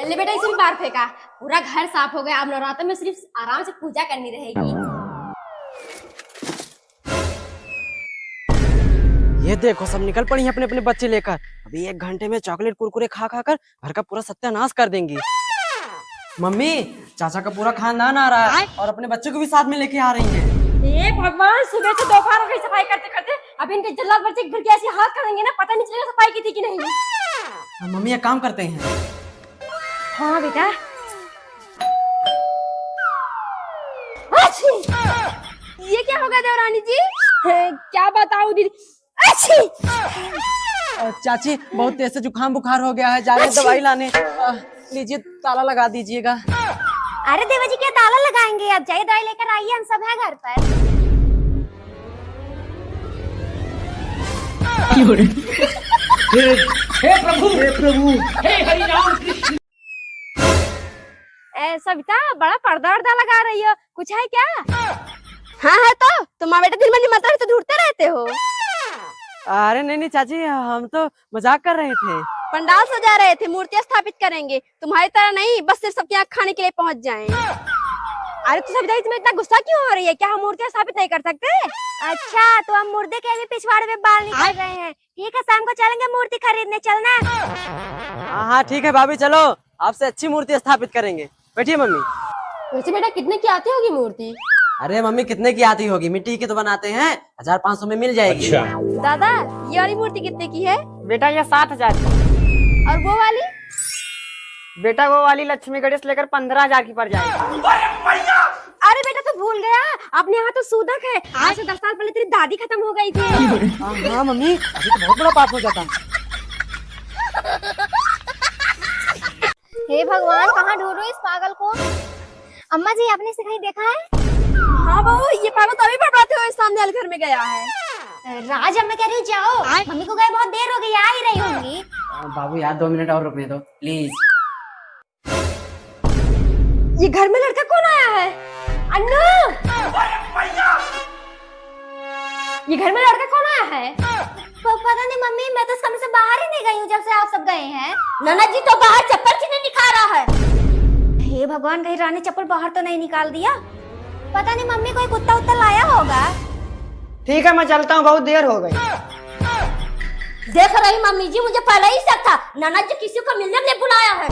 ले बेटा इसे भी बाहर फेंका। पूरा घर साफ हो गया। अब नवरात्र में सिर्फ आराम से पूजा करनी रहेगी। ये देखो सब निकल पड़ी हैं अपने अपने बच्चे लेकर। अभी 1 घंटे में चॉकलेट कुरकुरे खा खा कर घर का पूरा सत्यानाश कर देंगी। मम्मी चाचा का पूरा खानदान आ रहा है और अपने बच्चे को भी साथ में लेके आ रही हैं। ये भगवान, सुबह से दोपहर हो गई सफाई करते करते। अब इनके जल्लाद बच्चे घर के ऐसे हाथ करेंगे ना, पता नहीं चलेगा सफाई की थी कि नहीं। मम्मी एक काम करते हैं। हाँ बेटा। ये क्या होगा देवरानी जी? क्या बताऊं दीदी। चाची बहुत तेज से जुकाम बुखार हो गया है, जा रहे हैं दवाई लाने। लीजिए ताला लगा दीजिएगा। अरे देवा जी क्या ताला लगाएंगे? आप जाइए दवाई लेकर आइए, हम सब है घर पर। हे प्रभु हे हरि राम कृष्ण। सविता बड़ा पर्दा वर्दा लगा रही हो, कुछ है क्या? हाँ है तो तुम बेटा दिन में निमंत्रण तो ढूंढते रहते हो। अरे नहीं चाची, हम तो मजाक कर रहे थे। पंडाल सजा रहे थे, मूर्तियां स्थापित करेंगे। तुम्हारी तरह नहीं, बस सिर्फ सबके यहाँ खाने के लिए पहुँच जाएं। अरे तो सविता तुम्हें इतना गुस्सा क्यों हो रही है? क्या हम मूर्तियां स्थापित नहीं कर सकते? अच्छा तो हम मुर्दे के भी पिछवाड़े में बाल निकाल रहे हैं। ठीक है, शाम को चलेंगे मूर्ति खरीदने, चलना। हाँ ठीक है भाभी, चलो आपसे अच्छी मूर्ति स्थापित करेंगे। बैठिए मम्मी। वैसे बेटा कितने की आती होगी मूर्ति? अरे मम्मी कितने की आती होगी, मिट्टी की तो बनाते हैं, 1500 में मिल जाएगी। अच्छा। दादा ये वाली मूर्ति कितने की है? बेटा ये 7000 की। और वो वाली? बेटा वो वाली लक्ष्मी गणेश लेकर 15000 की पड़ जाएगी। अरे बेटा तो भूल गया, अपने यहाँ तो सूदक है। आज से 10 साल पहले तेरी दादी खत्म हो गई थी। हाँ मम्मी, अभी तो बहुत बड़ा पाप हो जाता। हे भगवान, कहाँ ढूंढूं इस पागल को? अम्मा जी आपने इसे कहीं देखा है? हाँ बहू, ये पागल तो अभी बड़बड़ाते हुए सामने वाले घर में गया है। राज अम्मा कह रही जाओ, मम्मी को गए बहुत देर हो गई, आ ही रही होंगी। बाबू यार 2 मिनट और रुकने दो प्लीज। ये घर में लड़का कौन आया है? अन्नू, ये घर में लड़का कौन आया है? पता नहीं मम्मी, मैं तो समय से बाहर ही नहीं गई हूँ जब से आप सब गए हैं। नन्ना जी तो बाहर चप्पल की नहीं निकाल रहा है। हे भगवान, कहीं रानी चप्पल बाहर तो नहीं निकाल दिया? पता नहीं मम्मी, कोई कुत्ता उत्ता लाया होगा। ठीक है मैं चलता हूँ, बहुत देर हो गई। देख रही मम्मी जी, मुझे पहले ही शक था नन्ना जी किसी को मिलने नहीं बुलाया है।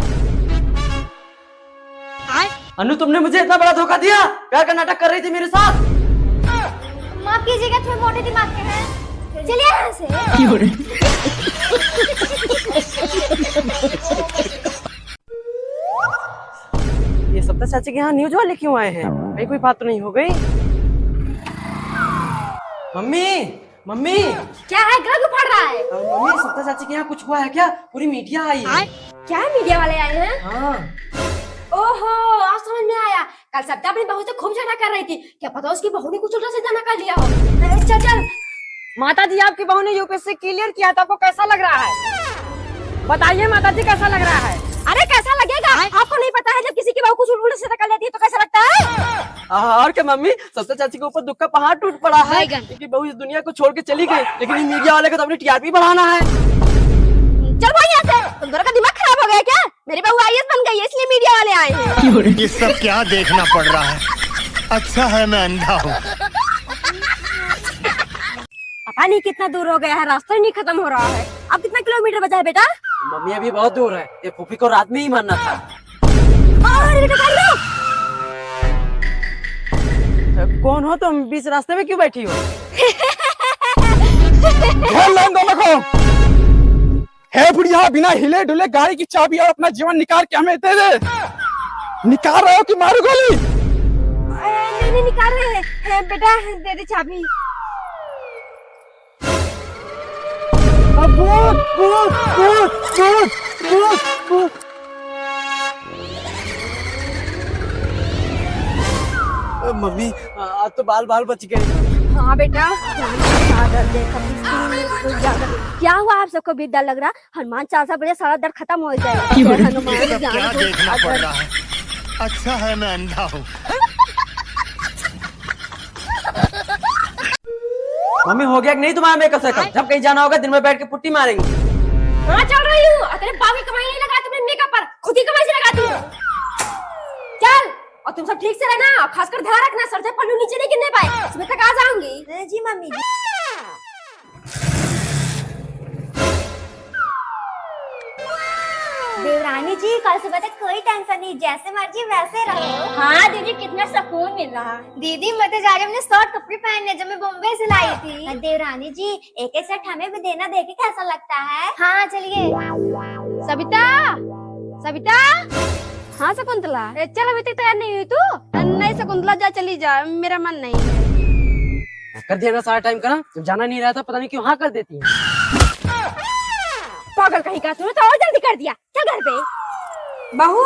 अनु तुमने मुझे इतना बड़ा धोखा दिया, प्यार का नाटक कर रही थी मेरे साथ। माफ कीजिएगा, थोड़े मोटे दिमाग के हैं। चलिए यहाँ से। ये सब चाची के यहाँ न्यूज वाले क्यों आए हैं? भाई कोई बात तो नहीं हो गई? मम्मी मम्मी क्या है, गला क्यों फट रहा है? मम्मी सत्ता चाची के यहाँ कुछ हुआ है क्या? पूरी मीडिया आई है। क्या मीडिया वाले आए हैं? हाँ। ओहो, आज समझ में आया। कल सत्ता अपनी बहू से खूब झगड़ा कर रही थी, क्या पता उसकी बहू ने कुछ उल्टा सीधा ना कर लिया हो। चल चल। माता जी आपकी बहू ने यूपीएससी क्लियर किया था, आपको कैसा लग रहा है? बताइए माता जी कैसा लग रहा है? अरे कैसा लगेगा? आपको नहीं पता है जब किसी की बहू कुछ उल्टा सीधा कर लेती है तो कैसा लगता है? और क्या मम्मी, सत्ता चाची के ऊपर दुख का पहाड़ टूट पड़ा है क्योंकि बहू इस दुनिया को छोड़ के चली गई, लेकिन ये मीडिया वाले को तो अपनी टीआरपी बढ़ाना है। चल भाई यहाँ से, तुम दोनों का दिमाग खराब हो गया क्या? मेरी बहू आईएएस बन गई है इसलिए मीडिया वाले आए हैं। ये सब क्या देखना पड़ रहा है? अच्छा है मैं अंधा हूँ। पता नहीं कितना दूर हो गया है, रास्ता ही नहीं खत्म हो रहा है। अब कितना किलोमीटर बचा है बेटा? मम्मी अभी बहुत दूर है, ये फूफी को रात में ही मरना था। अरे बेटा कौन हो तुम? बीच रास्ते में क्यों बैठी हो? है बुढ़िया, बिना हिले डुले गाड़ी की चाबी और अपना जीवन निकाल के हमें दे दे। निकाल रहे हो कि मारू गोली? नहीं निकाल रहे हैं। बेटा दे दे चाबी। मम्मी आज तो बाल बाल बच गए। हाँ बेटा। क्या हुआ आप सबको भी डर लग रहा? हनुमान चालीसा बजे सारा दर्द खत्म हो जाएगा। ये सब क्या देखना पड़ रहा है? अच्छा है मैं अंधा हूँ। मम्मी हो गया कि नहीं तुम्हारा मेकअप सेकअप? जब कहीं जाना होगा दिन में बैठ के पुट्टी मारेंगे। हाँ चल रही हूँ। तेरे बाप की कमाई नहीं लगा तुमने मेकअप पर, खुद ही कमाई से लगा तुम सब ठीक से रहना, खासकर ध्यान रखना सर से पल्लू नीचे नहीं गिरने पाए, सुबह तक आ जाऊंगी। जी मम्मी जी। देवरानी जी कल सुबह तक कोई टेंशन नहीं, जैसे मर्जी वैसे रहो। हाँ दीदी कितना सुकून मिल रहा। दीदी मैं तो जा रही हूँ अपने शॉर्ट कपड़े पहनने जो मैं बॉम्बे से लाई थी। देवरानी जी एक एक सेट हमें भी देना, देखे कैसा लगता है। हाँ चलिए। सविता, सविता। हाँ शकुंतला। चल अभी तक तैयार नहीं हुई तू? नहीं शकुंतला जा, चली जा, मेरा मन नहीं। कर दिया ना सारा टाइम का ना, जब जाना नहीं रहा था पता नहीं क्यों हाँ कर देती है। पागल कहीं का, तूने तो और जल्दी कर दिया। चल घर पे। बहू